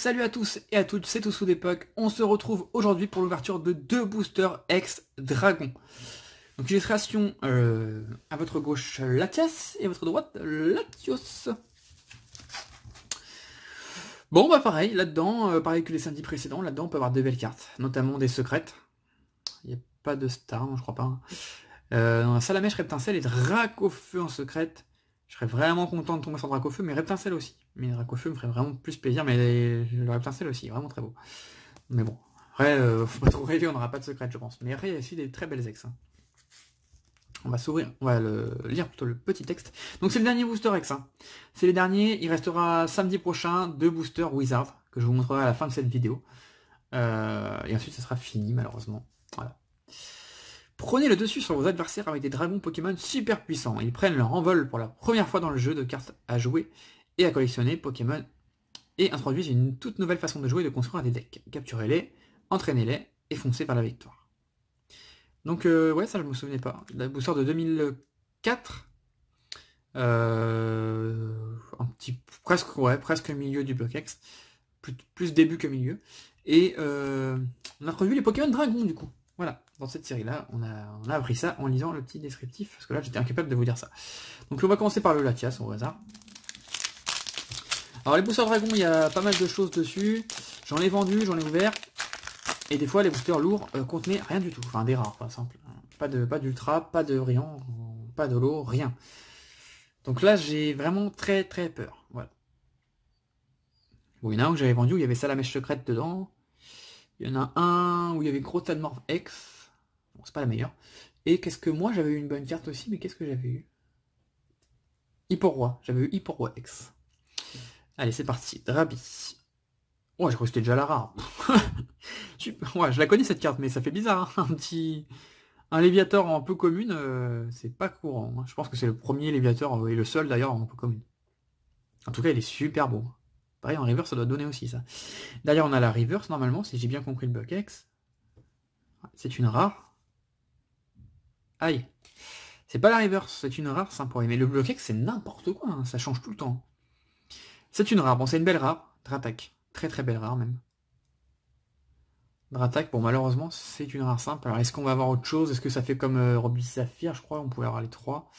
Salut à tous et à toutes, c'est Toussou d'époque. On se retrouve aujourd'hui pour l'ouverture de 2 boosters ex-dragon. Donc illustration à votre gauche Latias et à votre droite Latios. Bon bah pareil, là-dedans, pareil que les samedis précédents, là-dedans on peut avoir de belles cartes, notamment des secrètes. Il n'y a pas de star, non, je crois pas. Salamèche, Reptincelle et Dracofeu en secrète. Je serais vraiment content de tomber sur Dracofeu, mais Reptincelle aussi. Mais Dracofeu me ferait vraiment plus plaisir, mais le Reptincelle aussi, vraiment très beau. Mais bon, après, faut pas trop rêver, on n'aura pas de secrète, je pense. Mais après, il y a aussi des très belles ex. Hein. On va s'ouvrir, on va lire plutôt le petit texte. Donc c'est le dernier booster ex. Hein. C'est les derniers, il restera samedi prochain 2 boosters Wizard, que je vous montrerai à la fin de cette vidéo. Et ensuite, ça sera fini, malheureusement. Voilà. Prenez le dessus sur vos adversaires avec des dragons Pokémon super puissants. Ils prennent leur envol pour la première fois dans le jeu de cartes à jouer et à collectionner Pokémon et introduisent une toute nouvelle façon de jouer et de construire des decks. Capturez-les, entraînez-les et foncez vers la victoire. Donc ouais, ça je me souvenais pas. La booster de 2004, un petit presque milieu du bloc X, plus début que milieu. Et on a revu les Pokémon Dragon du coup. Voilà, dans cette série-là, on a appris ça en lisant le petit descriptif, parce que là j'étais incapable de vous dire ça. Donc on va commencer par le Latias au hasard. Alors les boosters Dragon, il y a pas mal de choses dessus. J'en ai vendu, j'en ai ouvert. Et des fois les boosters lourds contenaient rien du tout. Enfin des rares par exemple. Pas d'ultra, pas de brillant, pas de lot, rien. Donc là j'ai vraiment très très peur. Voilà. Bon, il y en a un que j'avais vendu où il y avait Salamèche secrète dedans. Il y en a un où il y avait Gros Morph X. Bon, c'est pas la meilleure. Et qu'est-ce que moi j'avais eu une bonne carte aussi, mais qu'est-ce que j'avais eu? Hipporoi. J'avais eu Hipporoi X. Allez, c'est parti. Drabi. Ouais, je crois que c'était déjà la rare. Ouais, je la connais cette carte, mais ça fait bizarre. Hein. Un Léviator en peu commune, c'est pas courant. Hein. Je pense que c'est le premier Léviator, et le seul d'ailleurs en peu commune. En tout cas, il est super beau. Pareil, en reverse, ça doit donner aussi ça. D'ailleurs, on a la reverse normalement, si j'ai bien compris le bloc X. C'est une rare. Aïe. C'est pas la reverse, c'est une rare sympa. Mais le bloc X, c'est n'importe quoi, hein. Ça change tout le temps. C'est une rare. Bon, c'est une belle rare. Dratak. Très très belle rare même. Dratak, bon malheureusement, c'est une rare simple. Alors est-ce qu'on va avoir autre chose? Est-ce que ça fait comme Roby Saphir, je crois? On pouvait avoir les 3.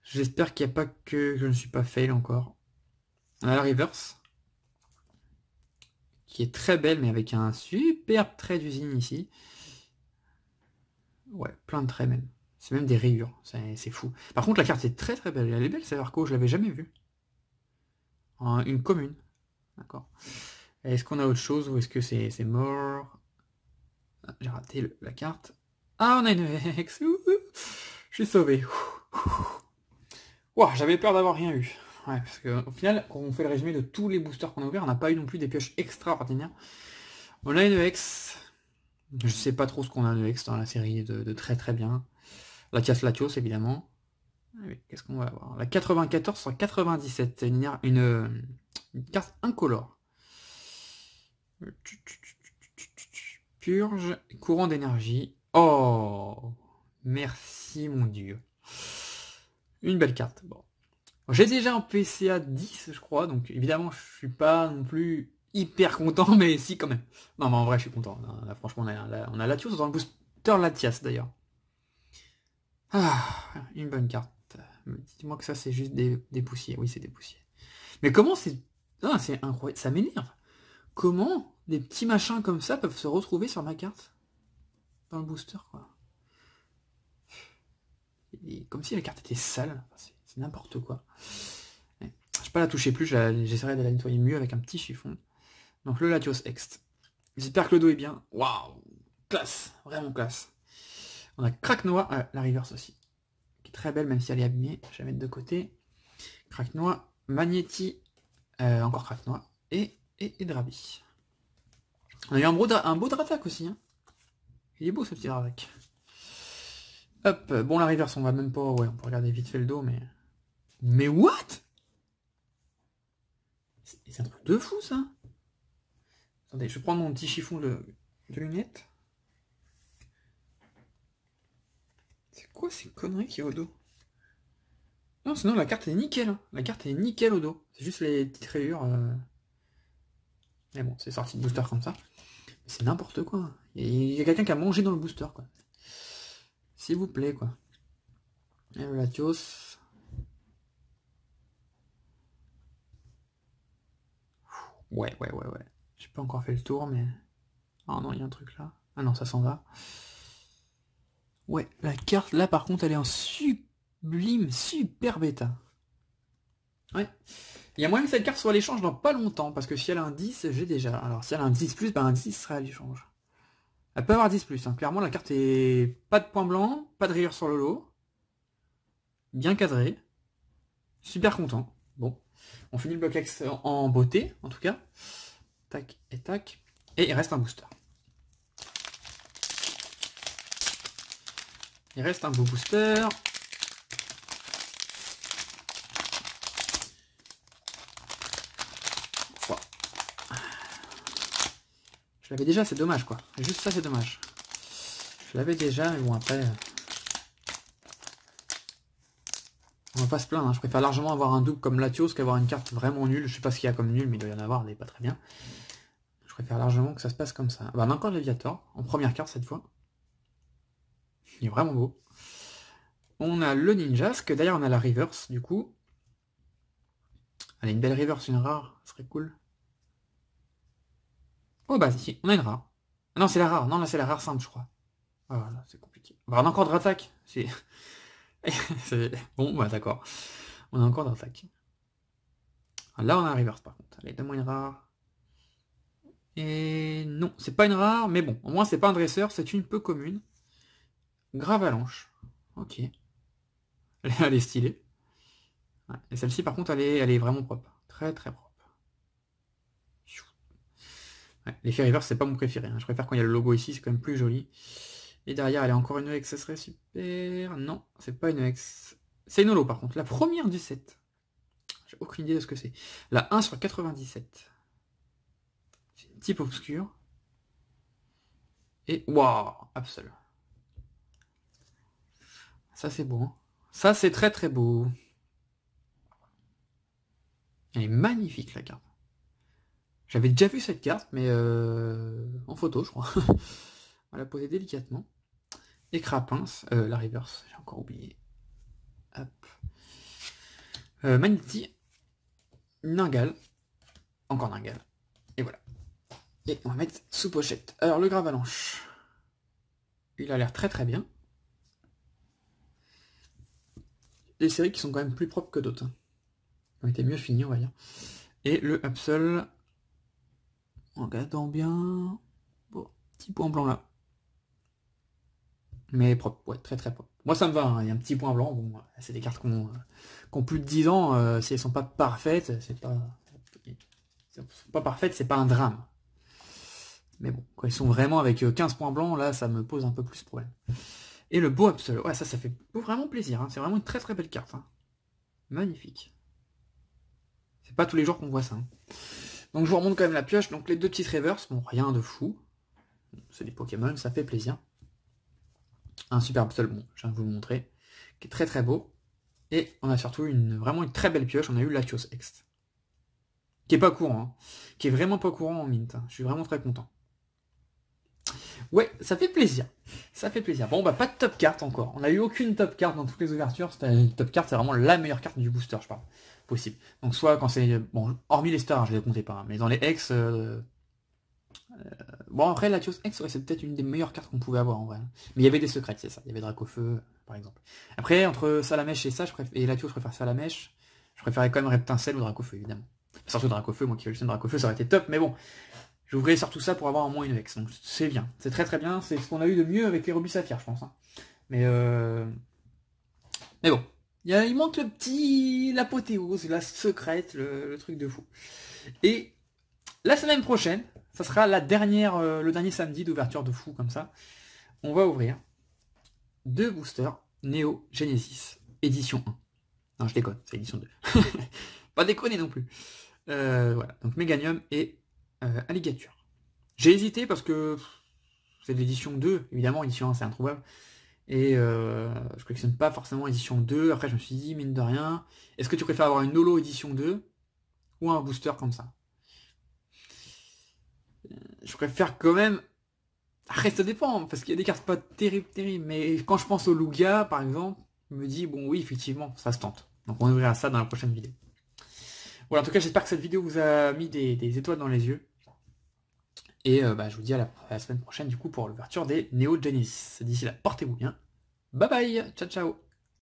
J'espère qu'il n'y a pas que je ne suis pas fail encore. On a la reverse. Qui est très belle, mais avec un super trait d'usine ici. Ouais, plein de traits même. C'est même des rayures, c'est fou. Par contre, la carte est très très belle. Elle est belle, Savarco, je l'avais jamais vue. Une commune. D'accord. Est-ce qu'on a autre chose ou est-ce que c'est mort? Ah, j'ai raté la carte. Ah, on a une X. Je suis sauvé. Wow, j'avais peur d'avoir rien eu. Ouais, parce qu'au final, quand on fait le résumé de tous les boosters qu'on a ouverts, on n'a pas eu non plus des pioches extraordinaires. On a une X. Je sais pas trop ce qu'on a de X dans la série de très très bien. Latias Latios, évidemment. Qu'est-ce qu'on va avoir? La 94 sur 97. Une carte incolore. Purge, courant d'énergie. Oh, merci mon dieu. Une belle carte. Bon. J'ai déjà un PCA 10, je crois, donc évidemment, je suis pas non plus hyper content, mais si quand même. Non, mais en vrai, je suis content. Là, franchement, on a Latios dans le booster Latias d'ailleurs. Ah, une bonne carte. Dites-moi que ça, c'est juste des poussiers. Oui, c'est des poussiers. Mais comment c'est... Ah, c'est incroyable. Ça m'énerve. Comment des petits machins comme ça peuvent se retrouver sur ma carte? Dans le booster, quoi. Et comme si la carte était sale. C'est n'importe quoi. Je vais pas la toucher plus, j'essaierai de la nettoyer mieux avec un petit chiffon. Donc le Latios X. J'espère que le dos est bien. Waouh, classe, vraiment classe. On a Cracknoix, la reverse aussi. Qui est très belle même si elle est abîmée. Je vais la mettre de côté. Cracknoix, Magnéti, encore Cracknoix, et Drabi. On a eu un beau Dratak aussi. Hein. Il est beau ce petit Dratak. Hop, bon la reverse on va même pas... Ouais, on peut regarder vite fait le dos, mais... Mais what? C'est un truc de fou ça. Attendez, je vais prendre mon petit chiffon de lunettes. C'est quoi ces conneries qu'il y a au dos? Non, sinon la carte est nickel. Hein. La carte est nickel au dos. C'est juste les petites rayures. Mais bon, c'est sorti de booster comme ça. C'est n'importe quoi. Il y a quelqu'un qui a mangé dans le booster, quoi. S'il vous plaît, quoi. Et le Latios. Ouais. J'ai pas encore fait le tour, mais... Ah non, il y a un truc là. Ah non, ça s'en va. Ouais, la carte, là, par contre, elle est en sublime, super bêta. Ouais. Il y a moyen que cette carte soit à l'échange dans pas longtemps, parce que si elle a un 10, j'ai déjà. Alors, si elle a un 10+, ben un 10 serait à l'échange. Elle peut avoir 10+, hein. Clairement, la carte est... Pas de point blanc, pas de rayure sur le lot. Bien cadré. Super content. Bon. On finit le bloc X en beauté, en tout cas. Tac et tac. Et il reste un booster. Il reste un beau booster. Wow. Je l'avais déjà, c'est dommage quoi. Juste ça, c'est dommage. Je l'avais déjà, mais bon après... On va pas se plaindre, hein. Je préfère largement avoir un double comme Latios qu'avoir une carte vraiment nulle. Je sais pas ce qu'il y a comme nul, mais il doit y en avoir, elle n'est pas très bien. Je préfère largement que ça se passe comme ça. Bah, on a encore Léviator, en première carte cette fois. Il est vraiment beau. On a le Ninjask, d'ailleurs on a la reverse du coup. Allez, une belle reverse, une rare, ça serait cool. Oh bah si, on a une rare. Ah non, c'est la rare, non là c'est la rare simple je crois. Ah voilà, c'est compliqué. Bah, on a encore de rattaque. Bon bah d'accord. On a encore de rattaque. Là on a un reverse par contre. Allez, donne-moi une rare. Et non, c'est pas une rare, mais bon, au moins c'est pas un dresseur, c'est une peu commune. Gravalanche. Ok. Elle est stylée. Ouais. Et celle-ci par contre elle est vraiment propre. Très très propre. Ouais, l'effet reverse c'est pas mon préféré. Hein. Je préfère quand il y a le logo ici, c'est quand même plus joli. Et derrière elle est encore une EX, ça serait super. Non, c'est pas une EX. C'est une holo par contre. La première du set. J'ai aucune idée de ce que c'est. La 1 sur 97. C'est une type obscure. Et waouh, Absol. Ça c'est beau. Hein. Ça c'est très très beau. Elle est magnifique la carte. J'avais déjà vu cette carte, mais en photo je crois. On va la poser délicatement. Et Crapince, la reverse, j'ai encore oublié. Hop. Manity. Ningal. Encore Ningal. Et voilà. Et on va mettre sous pochette. Alors le Gravalanche. Il a l'air très très bien. Des séries qui sont quand même plus propres que d'autres. Qui ont été mieux finies, on va dire. Et le Absol. En regardant bien. Bon, petit point blanc là. Mais propre, ouais, très très propre. Moi ça me va, hein. Il y a un petit point blanc. Bon, c'est des cartes qui ont plus de 10 ans. Si elles sont pas parfaites, c'est pas. Si elles sont pas parfaites, c'est pas un drame. Mais bon, quand ils sont vraiment avec 15 points blancs, là, ça me pose un peu plus de problème. Et le beau Absol, ouais, ça fait vraiment plaisir. Hein. C'est vraiment une très très belle carte. Hein. Magnifique. C'est pas tous les jours qu'on voit ça. Hein. Donc je vous remonte quand même la pioche. Donc les deux petites reverse, bon, rien de fou. C'est des Pokémon, ça fait plaisir. Un super Absol, bon, je viens de vous le montrer, qui est très très beau. Et on a surtout vraiment une très belle pioche. On a eu Latios X. Qui est pas courant. Hein. Qui est vraiment pas courant en mint. Hein. Je suis vraiment très content. Ouais, ça fait plaisir. Ça fait plaisir. Bon, bah, pas de top carte encore. On n'a eu aucune top carte dans toutes les ouvertures. Top carte, c'est vraiment la meilleure carte du booster, je parle. Possible. Donc, soit quand c'est... Bon, hormis les stars, je les comptais pas. Hein, mais dans les X... bon, après, la Latios X, ouais, c'est peut-être une des meilleures cartes qu'on pouvait avoir, en vrai. Mais il y avait des secrets, c'est ça. Il y avait Dracofeu, par exemple. Après, entre Salamèche et ça, et Latios, je préfère Salamèche. Je préférais quand même Reptincelle ou Dracofeu, évidemment. Surtout Dracofeu, moi qui collectionne Dracofeu, ça aurait été top. Mais bon... J'ouvrais surtout ça pour avoir au moins une X, donc c'est bien, c'est très très bien, c'est ce qu'on a eu de mieux avec les Rubis Saphir, je pense. Hein. Mais bon, il manque le petit, l'apothéose, la secrète, le truc de fou. Et la semaine prochaine, ça sera le dernier samedi d'ouverture de fou comme ça. On va ouvrir 2 boosters Neo Genesis, édition 1. Non, je déconne, c'est édition 2. Pas déconner non plus. Voilà, donc Méganium et Alligator. J'ai hésité parce que c'est l'édition 2, évidemment, édition 1 c'est introuvable. Et je collectionne pas forcément édition 2. Après je me suis dit, mine de rien, est-ce que tu préfères avoir une holo édition 2 ou un booster comme ça? je préfère quand même... Après, ça dépend, parce qu'il y a des cartes pas terribles, mais quand je pense au Lugia, par exemple, je me dis, bon oui, effectivement, ça se tente. Donc on verra ça dans la prochaine vidéo. Voilà, en tout cas, j'espère que cette vidéo vous a mis des étoiles dans les yeux. Et je vous dis à la semaine prochaine, du coup, pour l'ouverture des Neo Genesis. D'ici là, portez-vous bien. Bye bye, ciao ciao.